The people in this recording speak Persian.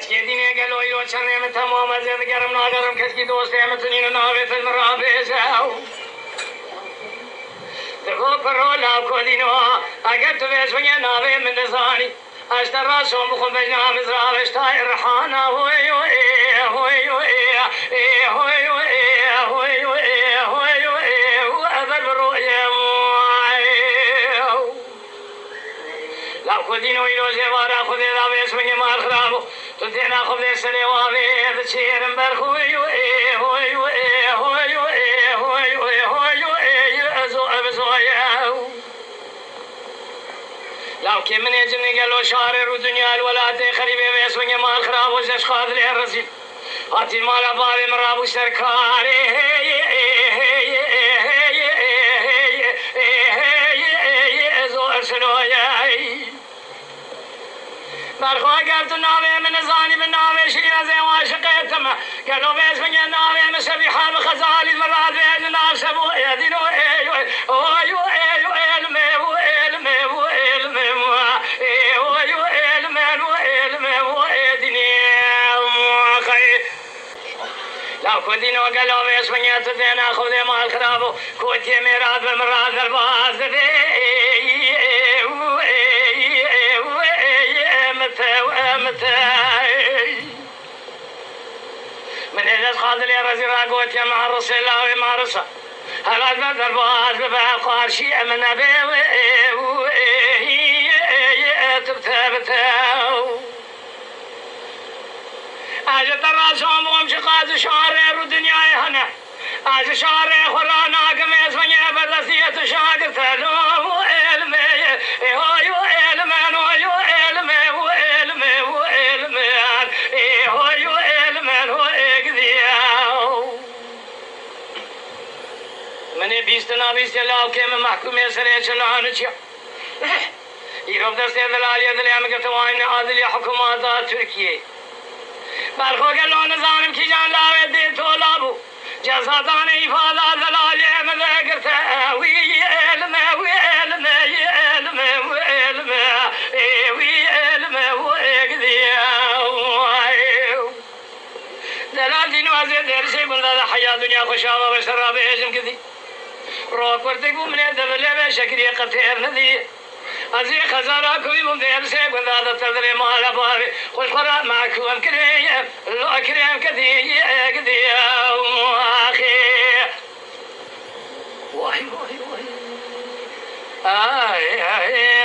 که دینه گلوی رو چنم تمام از گرم ناگرم کسی دوست همتونین ناوی فیلم را بیزاو دکو پرو لاو کدینو اگر تو بیشونی ناوی من دزانی اشتر راسم بخون بجنام ازراوش تای رحانا هوی هوی هوی لا خودینو ایرو جوارا خودی را بیشونی مال خرابو تو دینا خود سری واوی بچیرم بر هوی هوی ازو ابزویاو لو که من جنگی گلو شعر رو دنیا الولاد خریبه بیشونی مال خرابو زش خاطر رسید هاتی مالا باری مرابو سرکاری ازو ارسلویای برخواه گرد نامه من زانی من نامه شیرازه واشقیتم گلو بیش من نامه من شبیحه بخزالی مراد بیش ناشبو ایدینو ایو لا كودينو قالوا بيش من يتدينا خذي مال خرابو كوتي ميراد بمراد الباز من إذا خاذل يا رزي راقوت يا مع الرسل لا مع الرسل هلا بدر باز ببقى قارشي من أبي تبتبتاو اجه تراسم ومش قاز شعر رو دنیای هنه اجه شعر خرانا کمیز منی بردستیت شاگر تلو علمه هایو علمان هایو علمه و علمه و علمان هایو علمان و اگدیاو منی بیستنا بیست لاو که من محکومه سره چلانو چیا ایروب دسته دلالی دلیم که توانین عادلی حکومات ترکیه برخو گلو نظام کی جان لاوه دی طولابو جزادان افاده دلالی مذکر تاوی علم وی علم علم وی علم وی علم و اگدیاو دلال دین وزیر درسی بلده حیا دنیا خوشاوه و شرابه ایشم کدی رو کرده گو منه دبله به شکری قطیر ندی ازی خزارا کوی بوده امسه بلده تدری مالا باری خوش قرار معکوم کریم لو کریم کدی اگدیاو آخی وای وای وای آی آی